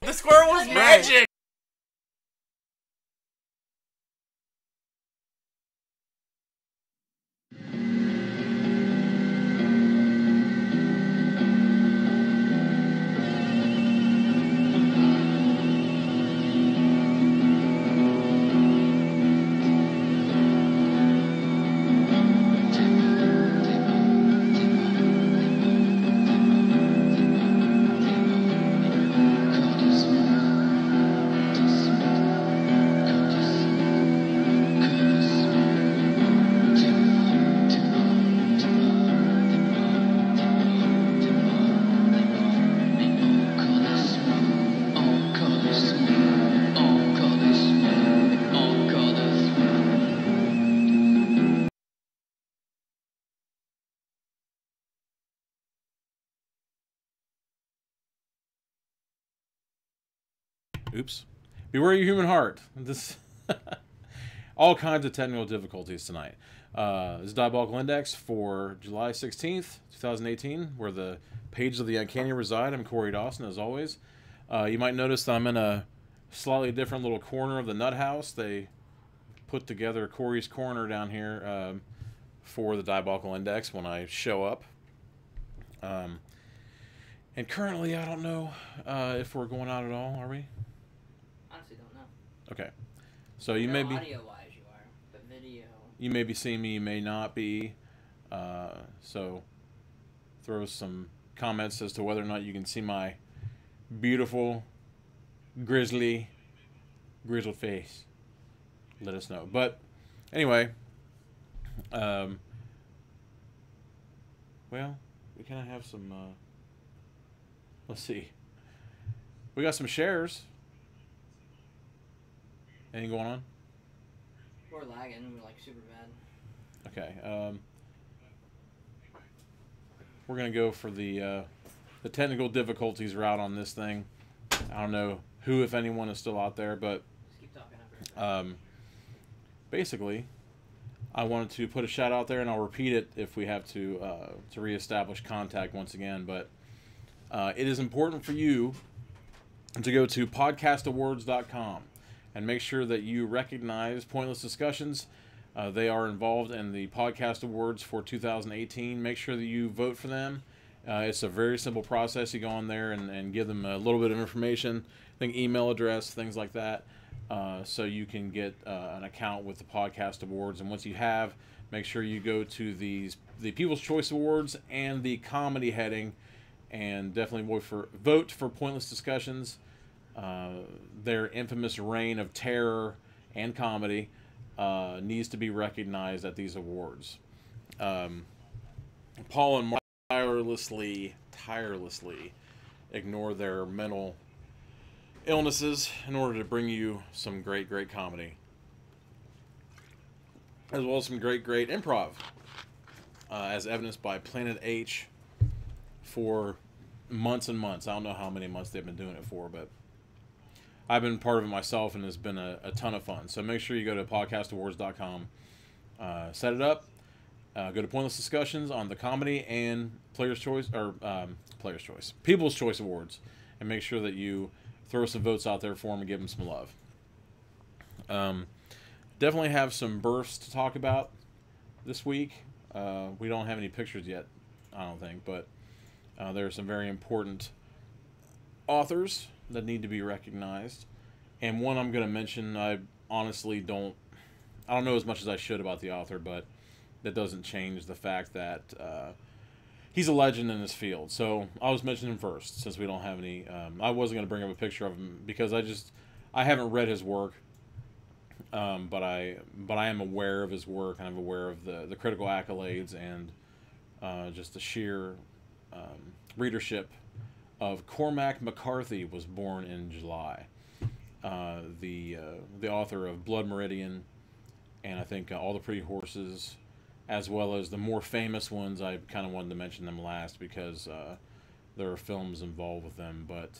The squirrel was magic! Oops. Beware your human heart. This all kinds of technical difficulties tonight. This is Diabolical Index for July 16th, 2018, where the pages of the Uncanny reside. I'm Corey Dawson, as always. You might notice that I'm in a slightly different little corner of the nut house. They put together Corey's Corner down here for the Diabolical Index when I show up. And currently, I don't know if we're going out at all, are we? Honestly, don't know. Okay. So you may be... Audio-wise you are, but video... You may be seeing me, you may not be. So throw some comments as to whether or not you can see my beautiful, grizzled face. Let us know. But anyway, well, we kind of have some... let's see. We got some shares. Anything going on? We're lagging. We're like super bad. Okay. We're gonna go for the technical difficulties route on this thing. I don't know who, if anyone, is still out there, but Just keep talking. Basically, I wanted to put a shout out there, and I'll repeat it if we have to reestablish contact once again. But it is important for you to go to podcastawards.com and make sure that you recognize Pointless Discussions. They are involved in the Podcast Awards for 2018. Make sure that you vote for them. It's a very simple process. You go on there and give them a little bit of information, I think email address, things like that, so you can get an account with the Podcast Awards. And once you have, make sure you go to the People's Choice Awards and the comedy heading, and definitely vote for Pointless Discussions. Their infamous reign of terror and comedy needs to be recognized at these awards. Paul and Mark tirelessly ignore their mental illnesses in order to bring you some great comedy, as well as some great improv, as evidenced by Planet H for months and months. I don't know how many months they've been doing it for, but I've been part of it myself, and it's been a ton of fun. So make sure you go to podcastawards.com, set it up, go to Pointless Discussions on the comedy and People's Choice Awards, and make sure that you throw some votes out there for them and give them some love. Definitely have some births to talk about this week. We don't have any pictures yet, I don't think, but there are some very important authors that need to be recognized. And one I'm going to mention, I honestly don't know as much as I should about the author, but that doesn't change the fact that he's a legend in his field. So I was mentioning him first, since we don't have any. I wasn't going to bring up a picture of him because I haven't read his work, but I am aware of his work, and I'm aware of the critical accolades and just the sheer readership of Cormac McCarthy. Was born in July. The author of Blood Meridian, and I think All the Pretty Horses, as well as the more famous ones. I kind of wanted to mention them last because there are films involved with them, but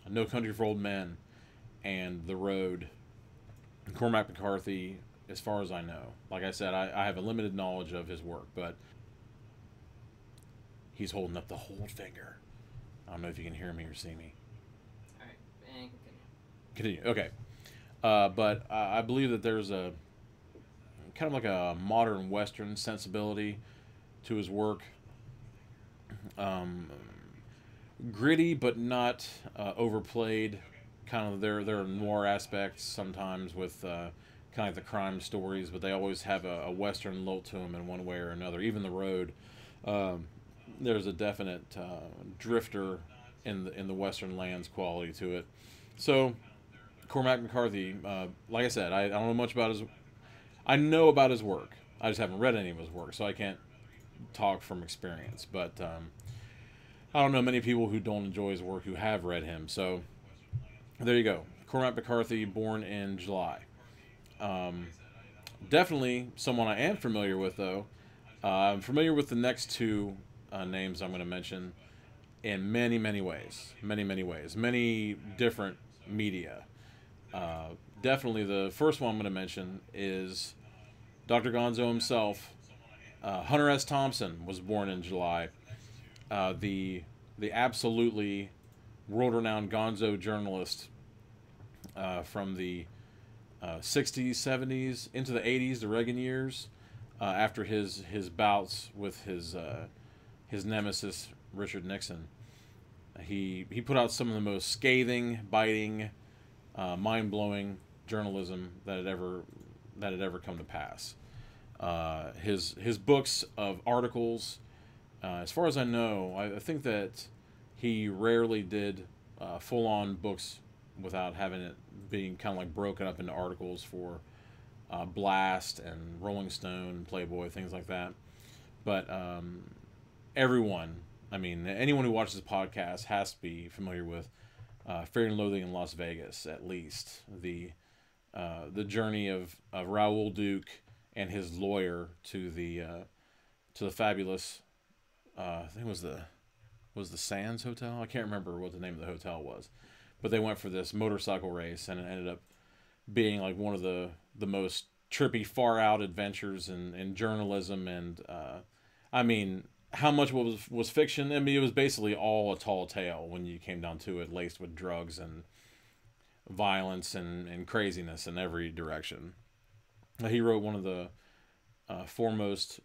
No Country for Old Men and The Road. Cormac McCarthy, as far as I know, like I said, I have a limited knowledge of his work, but he's holding up the hold finger. I don't know if you can hear me or see me. Continue. Okay. But I believe that there's a kind of like a modern Western sensibility to his work. Um, Gritty, but not overplayed. Kind of there are noir aspects sometimes with kind of the crime stories, but they always have a Western lilt to them in one way or another. Even The Road, um, there's a definite drifter in the Western lands quality to it. So Cormac McCarthy, like I said, I don't know much about his. I know about his work. I just haven't read any of his work, so I can't talk from experience. But I don't know many people who don't enjoy his work who have read him. So there you go. Cormac McCarthy, born in July. Um, Definitely someone I am familiar with, though. I'm familiar with the next two names I'm going to mention in many, many ways. Many, many ways. Many different media. Uh, Definitely the first one I'm going to mention is Dr. Gonzo himself. Hunter S. Thompson was born in July. The absolutely world-renowned Gonzo journalist from the 60s, 70s, into the 80s, the Reagan years, after his bouts with his nemesis Richard Nixon. He put out some of the most scathing, biting, mind-blowing journalism that had ever come to pass. His books of articles, as far as I know, I think that he rarely did full-on books without having it being kind of like broken up into articles for Blast and Rolling Stone, Playboy, things like that. But everyone, I mean, anyone who watches the podcast has to be familiar with Fear and Loathing in Las Vegas, at least the journey of Raoul Duke and his lawyer to the fabulous, I think it was the Sands Hotel. I can't remember what the name of the hotel was, but they went for this motorcycle race, and it ended up being like one of the most trippy, far out adventures in journalism. And I mean, how much was fiction? I mean, it was basically all a tall tale when you came down to it, laced with drugs and violence and craziness in every direction. He wrote one of the foremost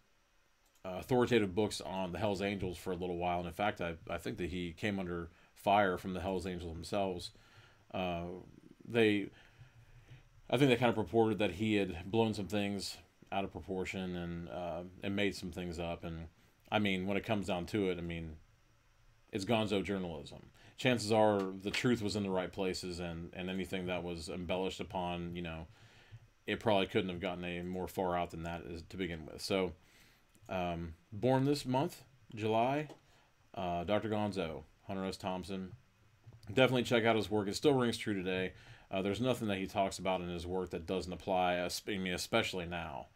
authoritative books on the Hells Angels for a little while, and in fact, I think that he came under fire from the Hells Angels themselves. They, I think they kind of purported that he had blown some things out of proportion and made some things up. And I mean, when it comes down to it, I mean, it's Gonzo journalism. Chances are the truth was in the right places, and anything that was embellished upon, it probably couldn't have gotten any more far out than that to begin with. So, born this month, July, Dr. Gonzo, Hunter S. Thompson. Definitely check out his work. It still rings true today. There's nothing that he talks about in his work that doesn't apply, especially now.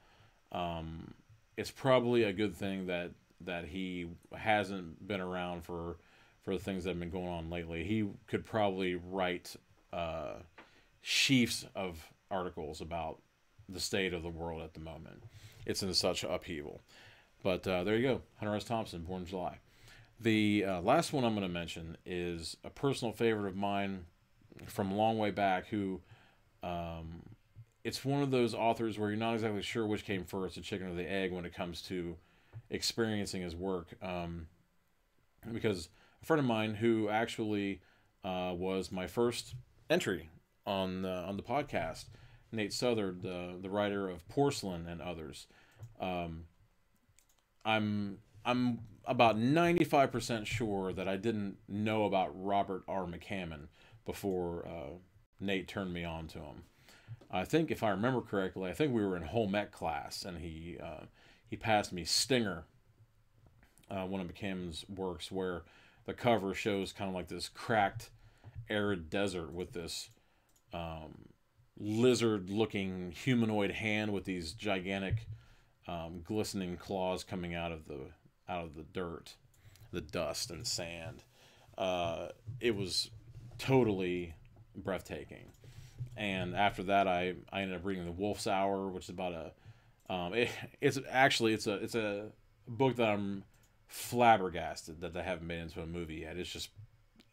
It's probably a good thing that he hasn't been around for the things that have been going on lately. He could probably write sheafs of articles about the state of the world at the moment. It's in such upheaval. But there you go. Hunter S. Thompson, born in July. The last one I'm going to mention is a personal favorite of mine from a long way back, who it's one of those authors where you're not exactly sure which came first, the chicken or the egg, when it comes to experiencing his work. Because a friend of mine who actually was my first entry on the podcast, Nate Southard, the writer of Porcelain and others. I'm about 95% sure that I didn't know about Robert R. McCammon before Nate turned me on to him. I think, if I remember correctly, I think we were in home ec class, and he passed me Stinger, one of McCammon's works, where the cover shows kind of like this cracked, arid desert with this lizard-looking humanoid hand with these gigantic, glistening claws coming out of the dirt, the dust and sand. It was totally breathtaking. And after that, I ended up reading The Wolf's Hour, which is about it's a book that I'm flabbergasted that they haven't made into a movie yet.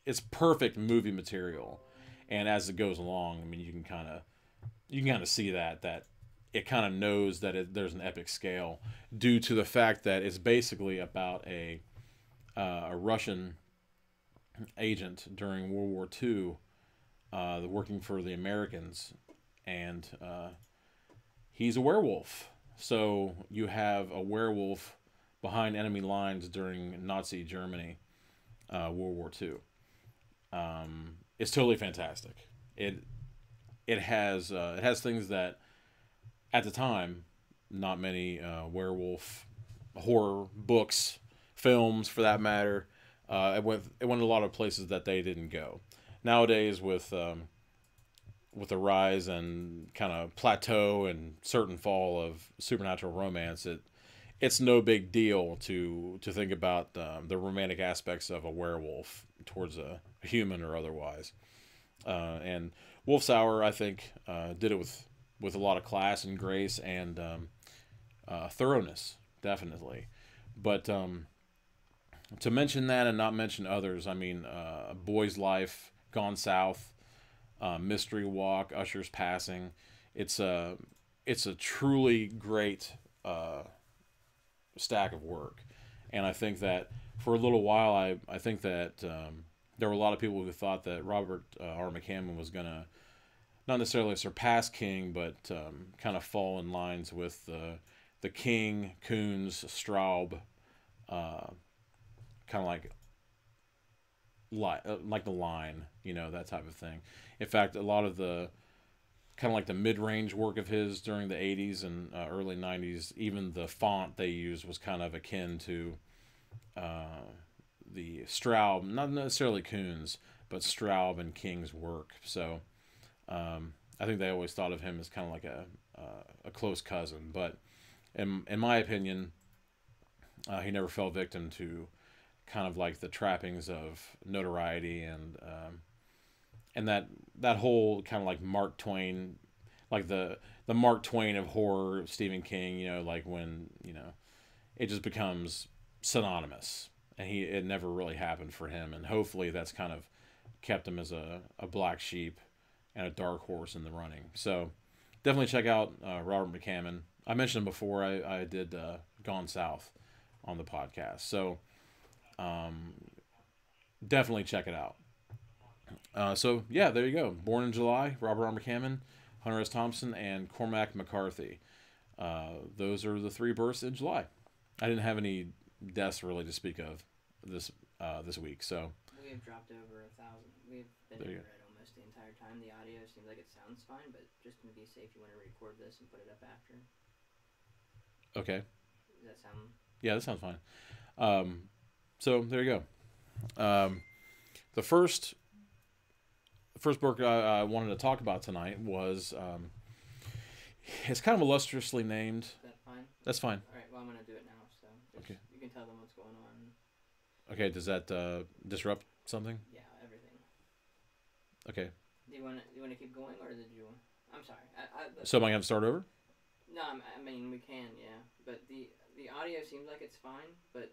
It's perfect movie material. And as it goes along, I mean, you can kind of see that it kind of knows that there's an epic scale due to the fact that it's basically about a Russian agent during World War II, working for the Americans, and he's a werewolf. So you have a werewolf behind enemy lines during Nazi Germany, World War II. It's totally fantastic. It has things that at the time not many werewolf horror books, films for that matter. It went a lot of places that they didn't go. Nowadays, with the rise and kind of plateau and certain fall of supernatural romance, it's no big deal to think about the romantic aspects of a werewolf towards a human or otherwise. And Wolf's Hour, I think, did it with a lot of class and grace and thoroughness, definitely. But to mention that and not mention others, I mean, A Boy's Life, Gone South, Mystery Walk, Usher's Passing. It's a truly great stack of work, and I think that for a little while, I think that there were a lot of people who thought that Robert R. McCammon was gonna not necessarily surpass King, but kind of fall in lines with the King, Coons, Straub, kind of like the Line, that type of thing. In fact, a lot of the kind of like the mid-range work of his during the 80s and early 90s, even the font they used was kind of akin to the Straub, not necessarily Coons, but Straub and King's work. So I think they always thought of him as kind of like a close cousin. But in my opinion, he never fell victim to kind of like the trappings of notoriety and that whole kind of like Mark Twain, like the Mark Twain of horror, Stephen King, like when, it just becomes synonymous, and it never really happened for him. And hopefully that's kind of kept him as a black sheep and a dark horse in the running. So definitely check out Robert McCammon. I mentioned him before. I did Gone South on the podcast. So definitely check it out. So yeah, there you go. Born in July, Robert R. McCammon, Hunter S. Thompson, and Cormac McCarthy. Those are the 3 births in July. I didn't have any deaths really to speak of this week. So we have dropped over 1,000. We've been over it almost the entire time. The audio seems like it sounds fine, but just to be safe, you want to record this and put it up after. Okay. Does that sound? Yeah, that sounds fine. So there you go. The first book I wanted to talk about tonight was it's kind of illustriously named. Is that fine? That's fine. All right. Well, I'm gonna do it now, so okay. You can tell them what's going on. Okay. Does that disrupt something? Yeah, everything. Okay. Do you want to keep going, or did you? I'm sorry. So am I gonna start over? No, I mean we can, yeah. But the audio seems like it's fine, but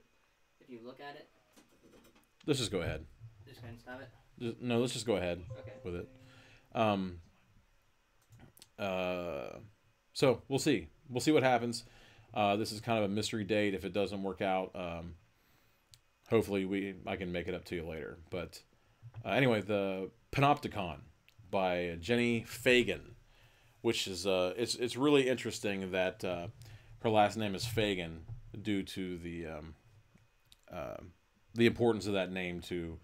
if you look at it. Let's just go ahead. Just go ahead and stop it? No, let's just go ahead with it. So we'll see. We'll see what happens. This is kind of a mystery date. If it doesn't work out, hopefully I can make it up to you later. But anyway, the Panopticon by Jenny Fagan, which is it's really interesting that her last name is Fagan due to the importance of that name to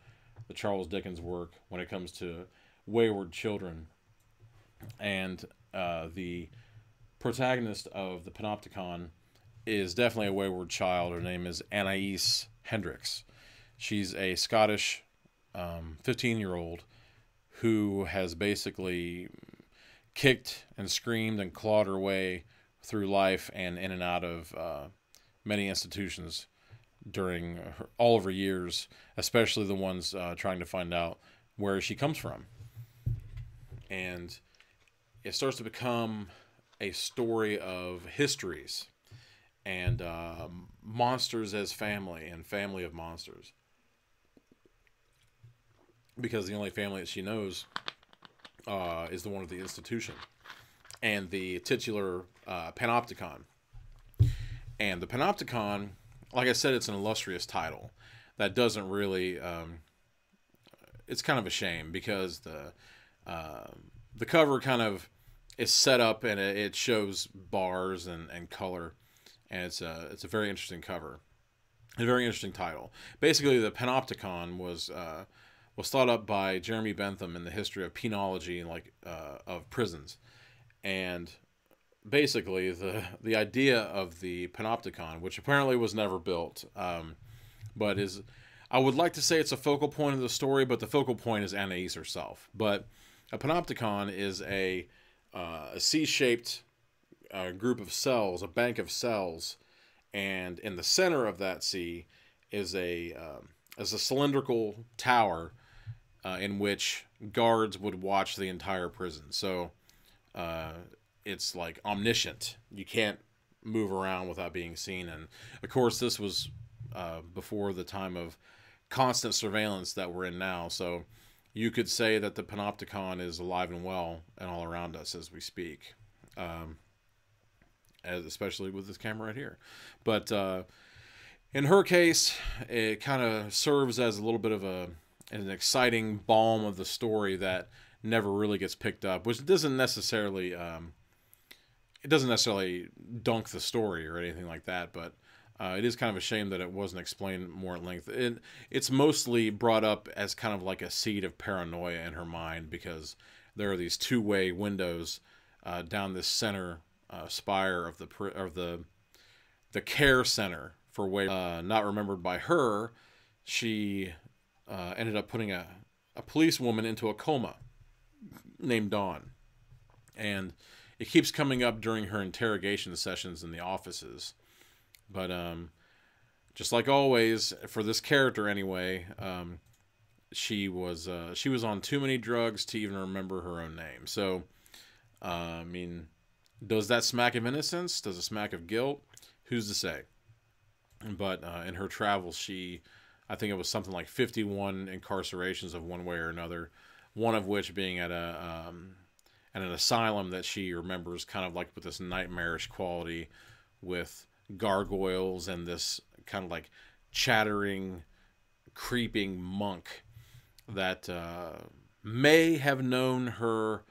the Charles Dickens work when it comes to wayward children. And the protagonist of the Panopticon is definitely a wayward child. Her name is Anais Hendricks. She's a Scottish 15-year-old who has basically kicked and screamed and clawed her way through life and in and out of many institutions during all of her years, especially the ones trying to find out where she comes from. And it starts to become a story of histories and monsters as family and family of monsters. Because the only family that she knows is the one of the institution, and the titular Panopticon. And the Panopticon, like I said, it's an illustrious title that doesn't really. It's kind of a shame because the cover kind of is set up and it shows bars and color, and it's a very interesting cover, a very interesting title. Basically, the Panopticon was thought up by Jeremy Bentham in the history of penology and of prisons, and basically the idea of the Panopticon, which apparently was never built, but is, I would like to say it's a focal point of the story, but the focal point is Anais herself. But a Panopticon is a C-shaped group of cells, a bank of cells, and in the center of that C is a cylindrical tower in which guards would watch the entire prison. So it's like omniscient. You can't move around without being seen. And of course, this was before the time of constant surveillance that we're in now. So you could say that the Panopticon is alive and well and all around us as we speak, especially with this camera right here. But in her case, it kind of serves as a little bit of an exciting balm of the story that never really gets picked up, which doesn't necessarily dunk the story or anything like that, but it is kind of a shame that it wasn't explained more at length. It's mostly brought up as kind of like a seed of paranoia in her mind, because there are these two-way windows down this center spire of the care center for way not remembered by her. She ended up putting a policewoman into a coma named Dawn, and it keeps coming up during her interrogation sessions in the offices. But just like always, for this character anyway, she was on too many drugs to even remember her own name. So, I mean, does that smack of innocence? Does it smack of guilt? Who's to say? But in her travels, I think it was something like 51 incarcerations of one way or another, one of which being at an asylum that she remembers kind of like with this nightmarish quality, with gargoyles and this kind of like chattering, creeping monk that may have known her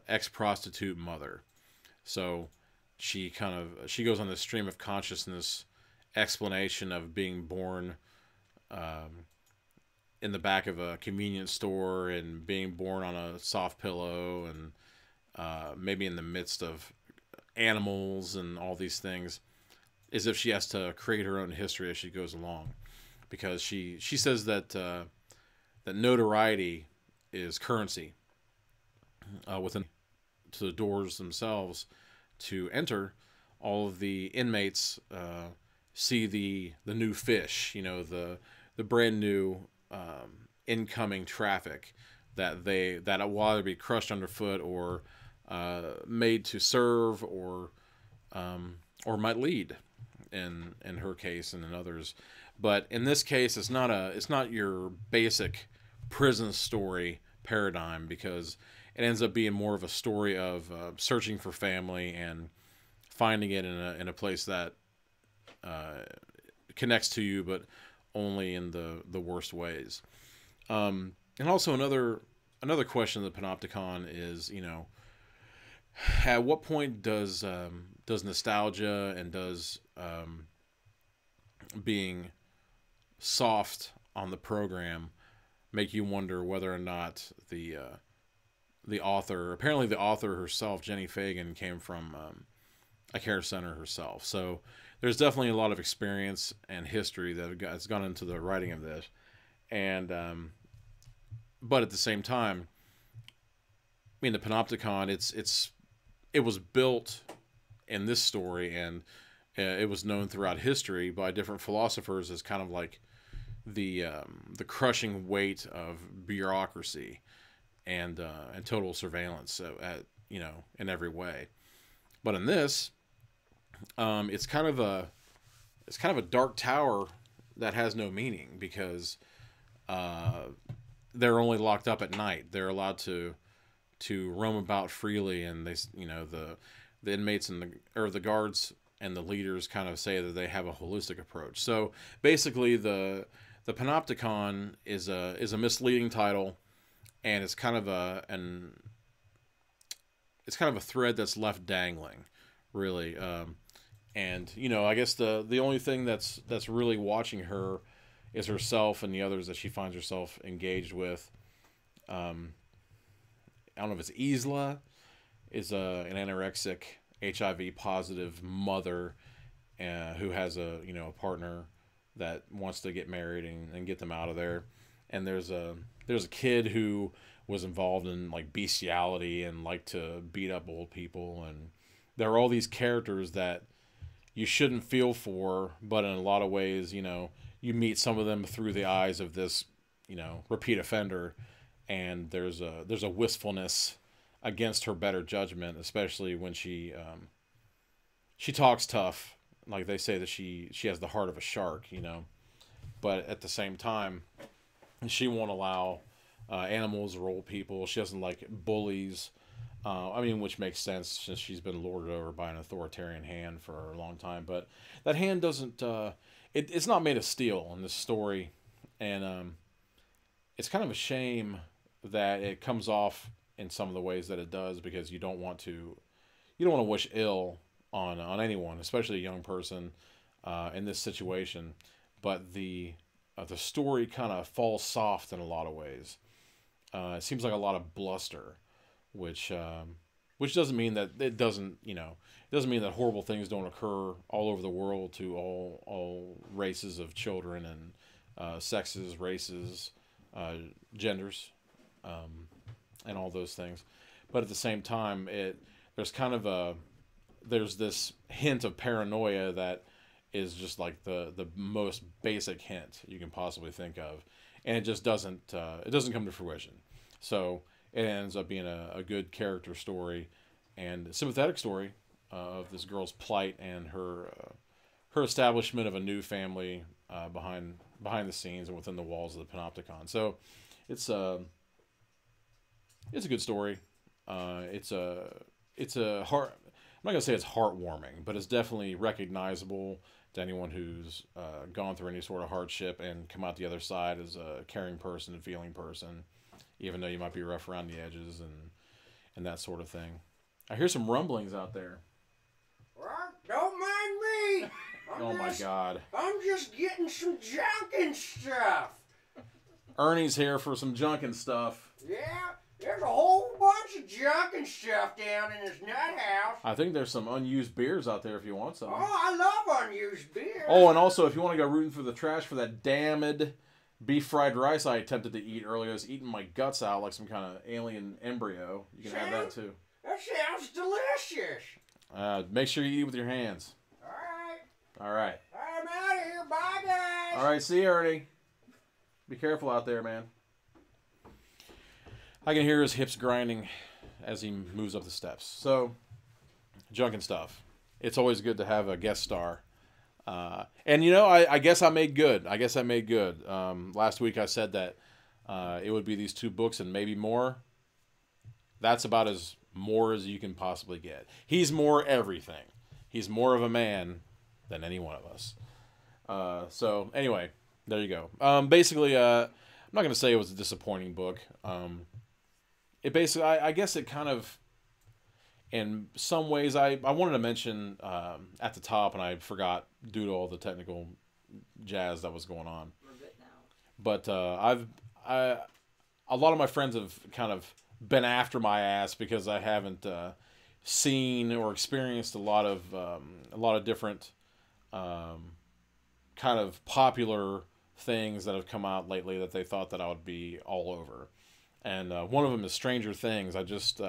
ex-prostitute mother. So she goes on this stream of consciousness explanation of being born in the back of a convenience store and being born on a soft pillow, and maybe in the midst of animals and all these things, as if she has to create her own history as she goes along, because she says that that notoriety is currency within to the doors themselves to enter. All of the inmates see the new fish, the brand new incoming traffic that will either be crushed underfoot or made to serve or might lead in her case and in others. But in this case, it's not your basic prison story paradigm, because it ends up being more of a story of searching for family and finding it in a place that connects to you, but only in the worst ways. And also another question of the Panopticon is, at what point does nostalgia and does being soft on the program make you wonder whether or not the author, apparently the author herself, Jenny Fagan, came from a care center herself. So there's definitely a lot of experience and history that has gone into the writing of this. And but at the same time, I mean, the Panopticon, it was built in this story, and it was known throughout history by different philosophers as kind of like the crushing weight of bureaucracy and total surveillance in every way. But in this, it's kind of a dark tower that has no meaning, because they're only locked up at night. They're allowed to to roam about freely, and they, the inmates and the guards and the leaders kind of say that they have a holistic approach. So basically, the Panopticon is a misleading title, and it's kind of a thread that's left dangling, really. And I guess the only thing that's really watching her is herself and the others that she finds herself engaged with. I don't know if it's Isla, is an anorexic, HIV positive mother who has a partner that wants to get married and get them out of there. And there's a kid who was involved in like bestiality and liked to beat up old people, and there are all these characters that you shouldn't feel for, but in a lot of ways, you meet some of them through the eyes of this, repeat offender, and there's a wistfulness against her better judgment, especially when she talks tough, like they say that she has the heart of a shark, but at the same time, she won't allow animals or old people. She doesn't like bullies. Which makes sense since she's been lorded over by an authoritarian hand for a long time. But that hand doesn't. It's not made of steel in this story, and it's kind of a shame that it comes off in some of the ways that it does, because you don't want to wish ill on anyone, especially a young person in this situation. But the story kind of falls soft in a lot of ways. It seems like a lot of bluster, which doesn't mean that it doesn't mean that horrible things don't occur all over the world to all races of children and sexes, races, genders, and all those things. But at the same time, there's this hint of paranoia that is just like the most basic hint you can possibly think of, and it just doesn't come to fruition. So it ends up being a good character story and a sympathetic story of this girl's plight and her establishment of a new family behind the scenes and within the walls of the Panopticon. So it's a good story. It's a heart. I'm not gonna say it's heartwarming, but it's definitely recognizable to anyone who's gone through any sort of hardship and come out the other side as a caring person and feeling person, even though you might be rough around the edges and that sort of thing. I hear some rumblings out there. Well, don't mind me. My God. I'm just getting some junk and stuff. Ernie's here for some junk and stuff. Yeah, there's a whole bunch of junk and stuff down in this nut house. I think there's some unused beers out there if you want some. Oh, I love unused beer. Oh, and also if you want to go rooting through the trash for that damned beef fried rice I attempted to eat earlier, I was eating my guts out like some kind of alien embryo. You can have that too. That sounds delicious. Make sure you eat with your hands. All right. I'm out of here. Bye, guys. All right, see you, Ernie. Be careful out there, man. I can hear his hips grinding as he moves up the steps. So, junk and stuff. It's always good to have a guest star. And, I guess I made good. Last week I said that it would be these two books and maybe more. That's about as more as you can possibly get. He's more everything. He's more of a man than any one of us. So, anyway, there you go. Basically, I'm not going to say it was a disappointing book. It basically, I guess it kind of, in some ways, I wanted to mention at the top, and I forgot due to all the technical jazz that was going on. We're good now. But a lot of my friends have kind of been after my ass because I haven't seen or experienced a lot of different kind of popular things that have come out lately that they thought that I would be all over. And one of them is Stranger Things. I just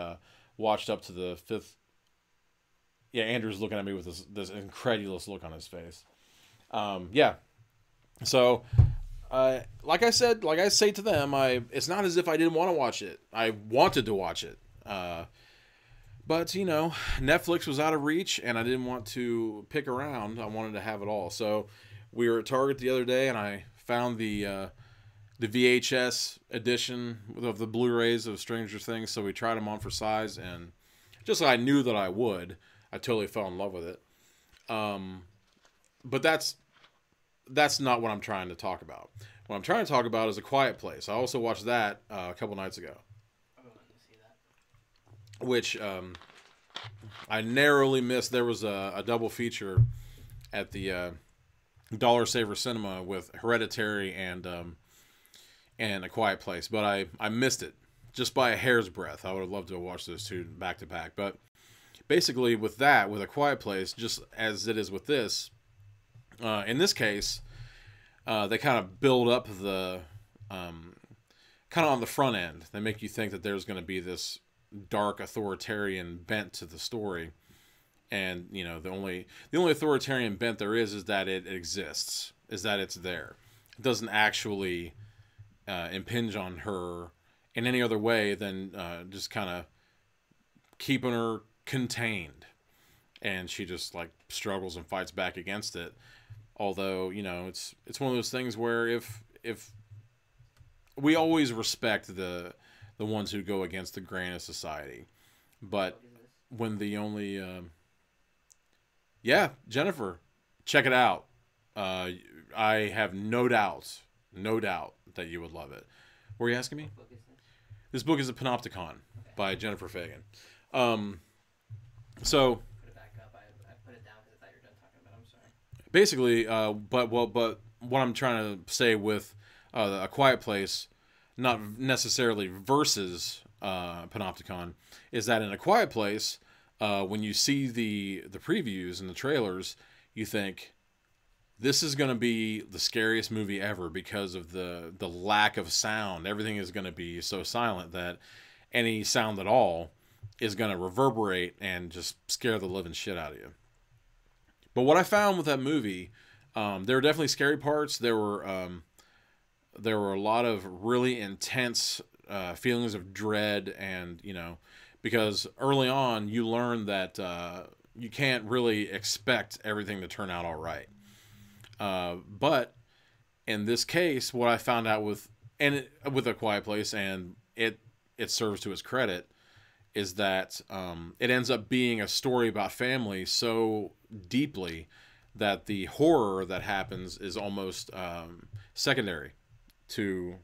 watched up to the 5th. Yeah, Andrew's looking at me with this incredulous look on his face. Yeah. So, like I say to them, it's not as if I didn't want to watch it. I wanted to watch it. But, Netflix was out of reach, and I didn't want to pick around. I wanted to have it all. So, we were at Target the other day, and I found the the VHS edition of the Blu-rays of Stranger Things, so we tried them on for size, and just like I knew that I would, I totally fell in love with it. But that's not what I'm trying to talk about. What I'm trying to talk about is A Quiet Place. I also watched that a couple nights ago, which I narrowly missed. There was a double feature at the Dollar Saver Cinema with Hereditary and A Quiet Place, but I missed it just by a hair's breadth. I would have loved to have watched those two back to back. But basically with that, with A Quiet Place, just as it is with this, in this case, they kind of build up the kind of on the front end. They make you think that there's going to be this dark authoritarian bent to the story, and you know, the only authoritarian bent there is that it exists, is that it's there. It doesn't actually impinge on her in any other way than just kind of keeping her contained, and she just like struggles and fights back against it. Although, you know, it's one of those things where if we always respect the ones who go against the grain of society, but when the only yeah, Jennifer, check it out. I have no doubt that you would love it. What were you asking me? What book is this? This book is a Panopticon by Jennifer Fagan. So Put it back up. I put it down because I thought you were done talking about it. I'm sorry. basically, but what I'm trying to say with A Quiet Place, not necessarily versus Panopticon, is that in A Quiet Place, when you see the previews and the trailers, you think this is going to be the scariest movie ever because of the lack of sound. Everything is going to be so silent that any sound at all is going to reverberate and just scare the living shit out of you. But what I found with that movie, there were definitely scary parts. There were a lot of really intense feelings of dread, and you know, because early on you learn that you can't really expect everything to turn out all right. But in this case, what I found out with A Quiet Place, and it serves to its credit, is that it ends up being a story about family so deeply that the horror that happens is almost secondary to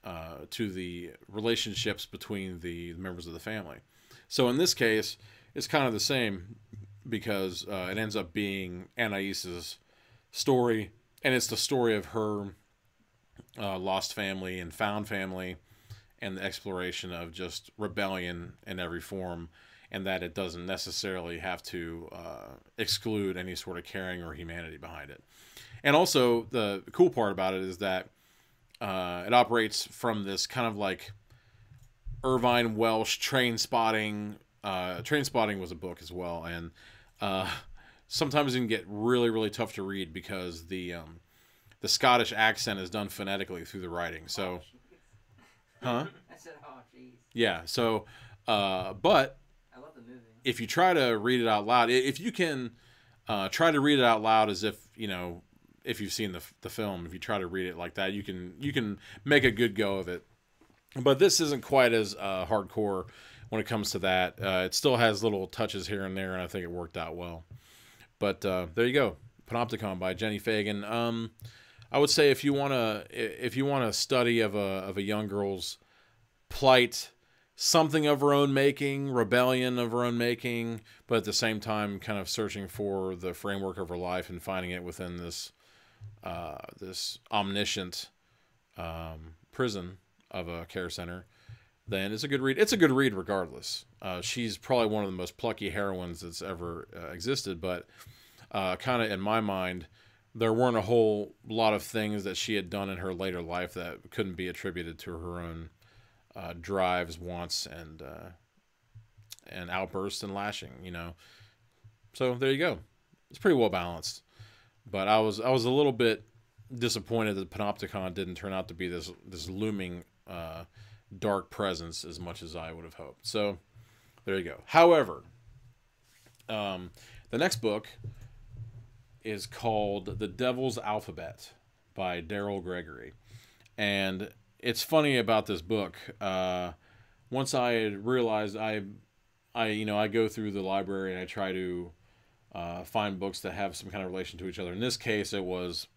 the relationships between the members of the family. So in this case, it's kind of the same, because it ends up being Anais's story, and it's the story of her lost family and found family, and the exploration of just rebellion in every form, and that it doesn't necessarily have to exclude any sort of caring or humanity behind it. And also, the cool part about it is that it operates from this kind of like Irvine Welsh Train Spotting. Train Spotting was a book as well, and sometimes it can get really, really tough to read because the Scottish accent is done phonetically through the writing. So, huh? I said, oh, jeez. Yeah. So, but I love the movie. if you try to read it out loud, if you can try to read it out loud as if, you know, if you've seen the film, if you try to read it like that, you can make a good go of it. But this isn't quite as hardcore when it comes to that. It still has little touches here and there, and I think it worked out well. But there you go, Panopticon by Jenny Fagan. I would say if you want a study of a young girl's plight, something of her own making, rebellion of her own making, but at the same time kind of searching for the framework of her life and finding it within this omniscient prison of a care center, then it's a good read. It's a good read regardless. She's probably one of the most plucky heroines that's ever existed, but kind of in my mind, there weren't a whole lot of things that she had done in her later life that couldn't be attributed to her own drives, wants, and outbursts and lashing, you know. So there you go. It's pretty well balanced. But I was a little bit disappointed that Panopticon didn't turn out to be this looming dark presence as much as I would have hoped. So there you go. However, the next book is called The Devil's Alphabet by Gregory. And it's funny about this book. Once I had realized I go through the library and I try to find books that have some kind of relation to each other. In this case, it was,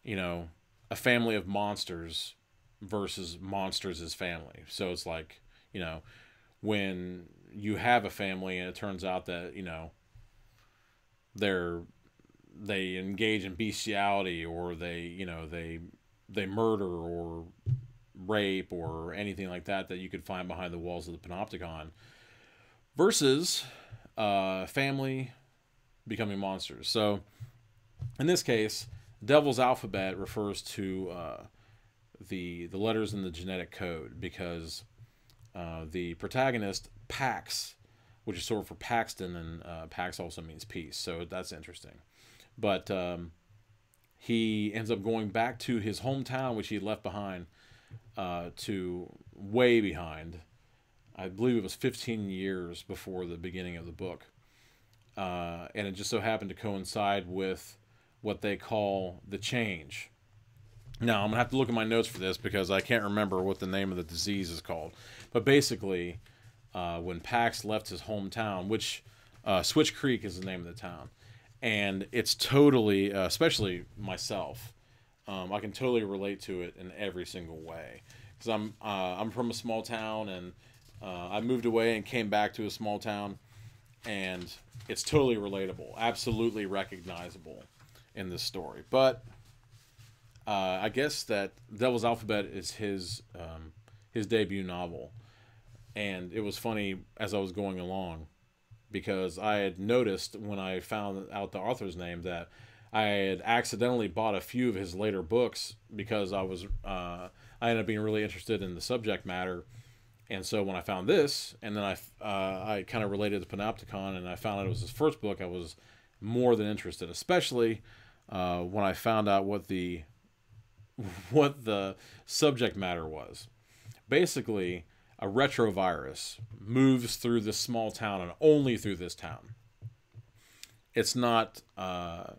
a family of monsters versus monsters as family. So it's like, when you have a family and it turns out that, they engage in bestiality, or they murder or rape or anything like that you could find behind the walls of the Panopticon, versus family becoming monsters. So in this case, Devil's Alphabet refers to the letters in the genetic code, because the protagonist, Pax, which is short for Paxton, and Pax also means peace, so that's interesting. But he ends up going back to his hometown, which he left behind, to way behind. I believe it was 15 years before the beginning of the book. And it just so happened to coincide with what they call the change. Now, I'm going to have to look at my notes for this because I can't remember what the name of the disease is called. But basically, when Pax left his hometown, which Switch Creek is the name of the town, and it's totally, especially myself, I can totally relate to it in every single way. Because I'm from a small town, and I moved away and came back to a small town, and it's totally relatable, absolutely recognizable in this story. But I guess that Devil's Alphabet is his debut novel, and it was funny as I was going along, because I had noticed when I found out the author's name that I had accidentally bought a few of his later books, because I ended up being really interested in the subject matter. And so when I found this, and then I kind of related to Panopticon, and I found out it was his first book, I was more than interested, especially when I found out what the subject matter was. Basically, a retrovirus moves through this small town, and only through this town. It's not, I'm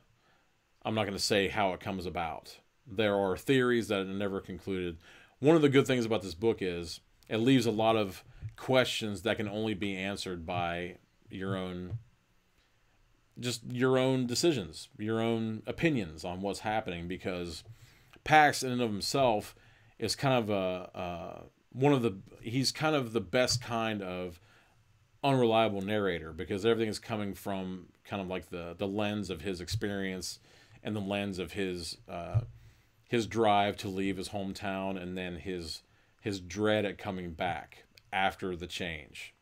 not going to say how it comes about. There are theories that are never concluded. One of the good things about this book is it leaves a lot of questions that can only be answered by your own decisions, your own opinions on what's happening, because Pax in and of himself is kind of he's kind of the best kind of unreliable narrator, because everything is coming from kind of like the lens of his experience and the lens of his drive to leave his hometown, and then his dread at coming back after the change.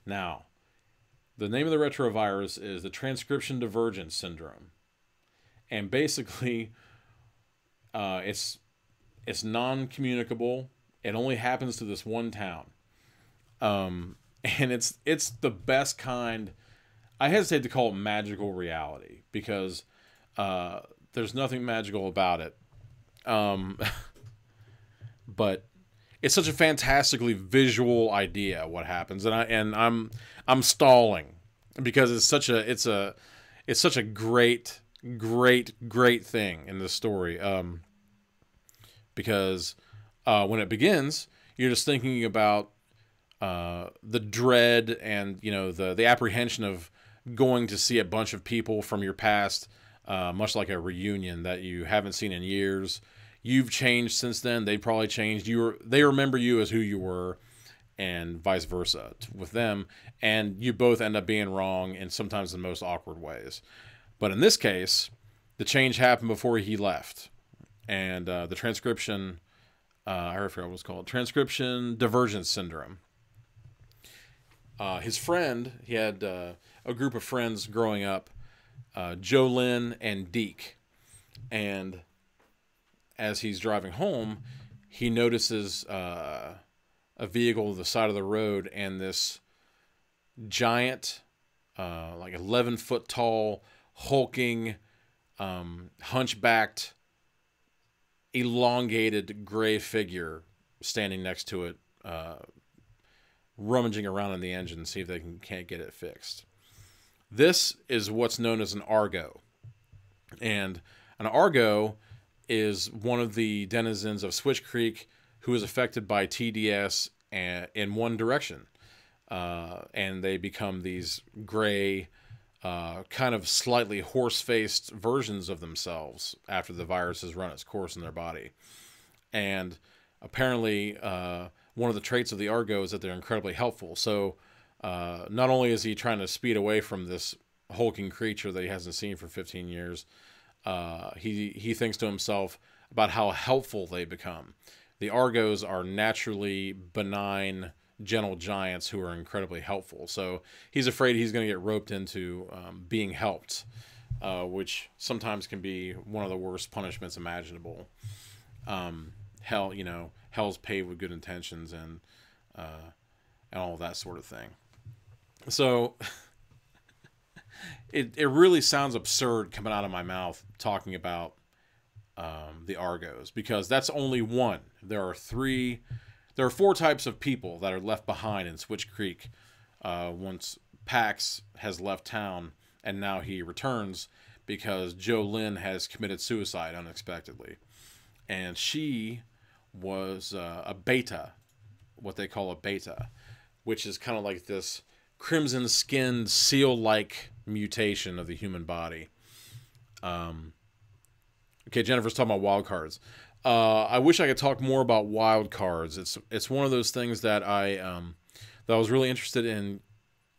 Now, the name of the retrovirus is the transcription divergence syndrome, and basically, it's non-communicable. It only happens to this one town, and it's the best kind. I hesitate to call it magical reality, because there's nothing magical about it. But it's such a fantastically visual idea what happens, and I'm stalling because it's such a great thing in this story. Because when it begins, you're just thinking about the dread and the apprehension of going to see a bunch of people from your past, much like a reunion that you haven't seen in years. You've changed since then. They probably changed. They remember you as who you were, and vice versa with them. And you both end up being wrong, and sometimes in the most awkward ways. But in this case, the change happened before he left. And the transcription, I forgot what it's called, transcription divergence syndrome. His friend, he had a group of friends growing up, Jolynn and Deke. And as he's driving home, he notices a vehicle on the side of the road, and this giant, like 11-foot tall, hulking, hunchbacked, elongated gray figure standing next to it, rummaging around in the engine to see if they can't get it fixed. This is what's known as an Argo. And an Argo is one of the denizens of Switch Creek who is affected by TDS in one direction. And they become these gray, kind of slightly horse-faced versions of themselves after the virus has run its course in their body. And apparently, one of the traits of the Argo is that they're incredibly helpful. So not only is he trying to speed away from this hulking creature that he hasn't seen for 15 years, he thinks to himself about how helpful they become. The Argos are naturally benign, gentle giants who are incredibly helpful. So he's afraid he's going to get roped into being helped, which sometimes can be one of the worst punishments imaginable. Hell, hell's paved with good intentions and all that sort of thing. So it really sounds absurd coming out of my mouth talking about the Argos, because that's only one. There are four types of people that are left behind in Switch Creek once Pax has left town, and now he returns because Jo Lynn has committed suicide unexpectedly. And she was a beta, what they call a beta, which is kind of like this crimson-skinned, seal-like mutation of the human body. Okay, Jennifer's talking about wild cards. I wish I could talk more about wild cards. It's one of those things that I was really interested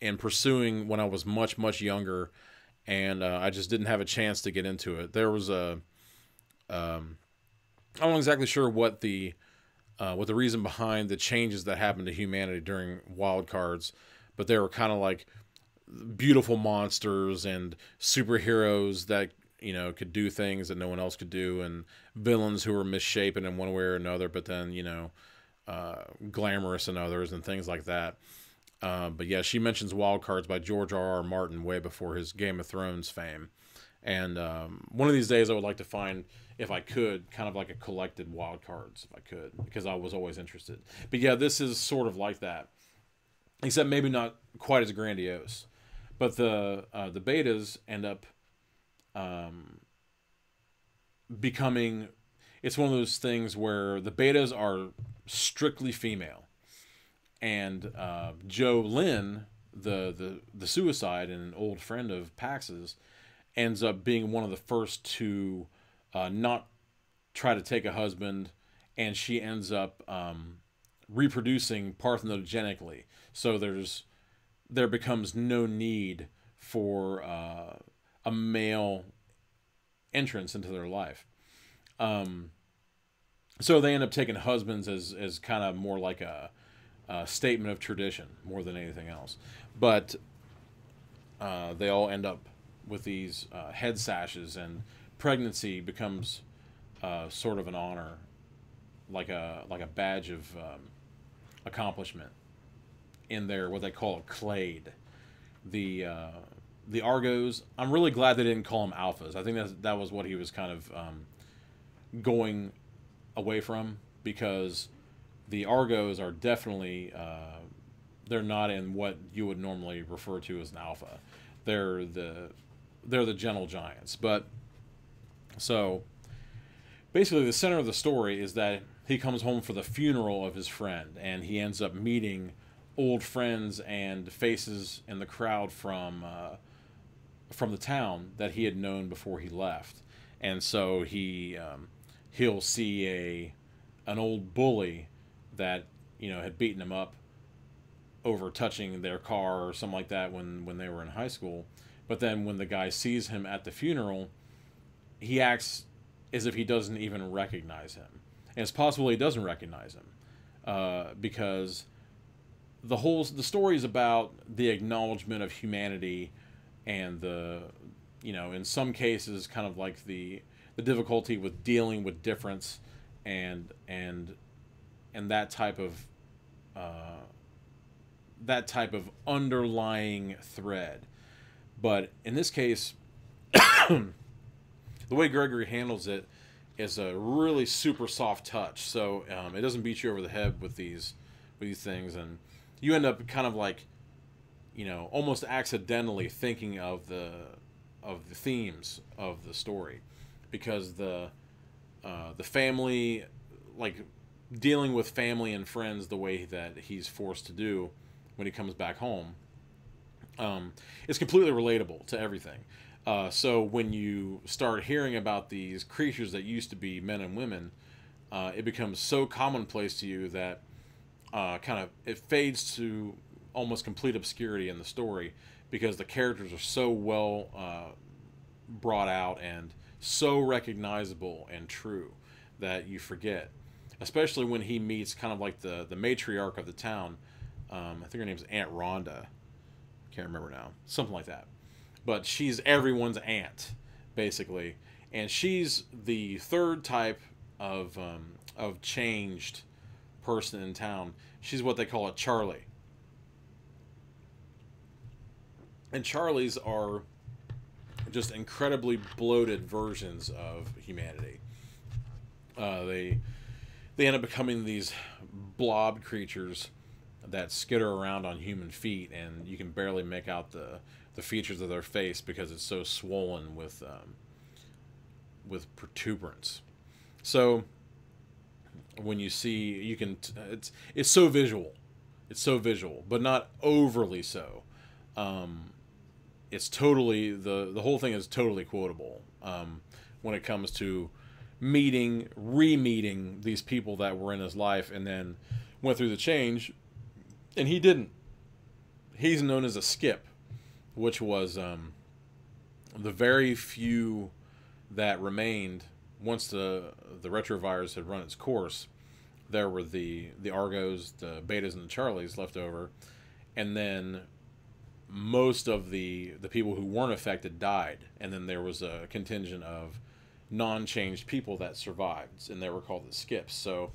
in pursuing when I was much younger, and I just didn't have a chance to get into it. There was I'm not exactly sure what the reason behind the changes that happened to humanity during wild cards, but they were kind of like beautiful monsters and superheroes that could do things that no one else could do, and villains who were misshapen in one way or another, but then glamorous in others and things like that. But yeah, she mentions Wild Cards by George R.R. Martin way before his Game of Thrones fame. And one of these days I would like to find, if I could, kind of like a collected Wild Cards, if I could, because I was always interested. But yeah, this is sort of like that, except maybe not quite as grandiose. But the betas end up becoming, it's one of those things where the betas are strictly female, and Jo Lynn, the suicide and an old friend of Pax's, ends up being one of the first to not try to take a husband, and she ends up reproducing parthenogenically. So there becomes no need for a male entrance into their life. So they end up taking husbands as kind of more like a statement of tradition more than anything else. But they all end up with these head sashes, and pregnancy becomes sort of an honor, like a badge of accomplishment in their what they call a clade. The Argos, I'm really glad they didn't call them alphas. I think that was what he was kind of going away from, because the Argos are definitely they're not in what you would normally refer to as an alpha. They're the gentle giants. But so basically the center of the story is that he comes home for the funeral of his friend, and he ends up meeting old friends and faces in the crowd from the town that he had known before he left. And so he'll see an old bully that had beaten him up over touching their car or something like that when they were in high school. But then when the guy sees him at the funeral, he acts as if he doesn't even recognize him. And it's possible he doesn't recognize him because the story is about the acknowledgement of humanity, and in some cases kind of like the difficulty with dealing with difference and that type of underlying thread. But in this case, the way Gregory handles it is a really super soft touch. So it doesn't beat you over the head with these things, and you end up kind of like, almost accidentally thinking of the themes of the story, because the the family, like dealing with family and friends the way that he's forced to do when he comes back home. It's completely relatable to everything. So when you start hearing about these creatures that used to be men and women, it becomes so commonplace to you that it fades to almost complete obscurity in the story, because the characters are so well brought out and so recognizable and true that you forget. Especially when he meets kind of like the matriarch of the town. I think her name's Aunt Rhonda. Can't remember now. Something like that. But she's everyone's aunt, basically. And she's the third type of changed person in town. She's what they call a Charlie. And Charlies are just incredibly bloated versions of humanity. They end up becoming these blob creatures that skitter around on human feet, and you can barely make out the features of their face because it's so swollen with protuberance. So when you see, you can it's so visual, but not overly so. It's totally the whole thing is totally quotable when it comes to re-meeting these people that were in his life and then went through the change, and he didn't. He's known as a skip, which was the very few that remained once the retrovirus had run its course. There were the Argos, the Betas, and the Charlies left over, and then most of the people who weren't affected died, and then there was a contingent of non-changed people that survived, and they were called the skips. So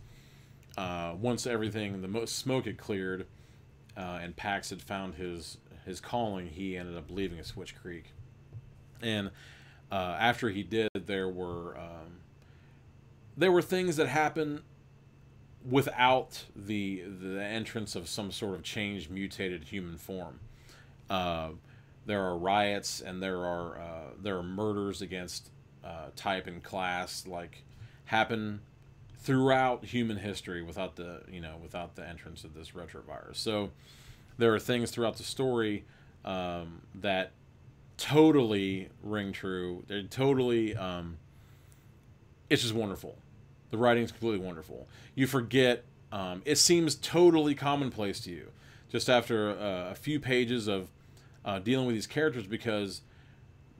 once everything, the most smoke had cleared, and Pax had found his calling, he ended up leaving Switch Creek. And after he did, there were things that happened without the entrance of some sort of changed, mutated human form. There are riots, and there are murders against type and class, like, happen throughout human history without the entrance of this retrovirus. So there are things throughout the story that totally ring true. They're totally it's just wonderful. The writing's completely wonderful. You forget, it seems totally commonplace to you just after a few pages of dealing with these characters, because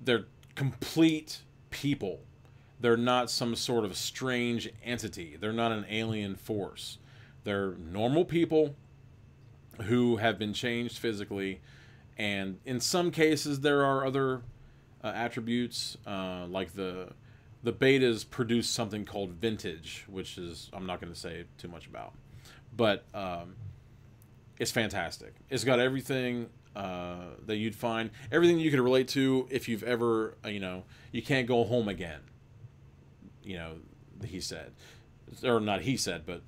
they're complete people. They're not some sort of strange entity. They're not an alien force. They're normal people who have been changed physically, and in some cases there are other attributes, like the betas produce something called vintage, which is, I'm not going to say too much about, but it's fantastic. It's got everything that you'd find, everything you could relate to if you've ever, you can't go home again. He said, or not he said, but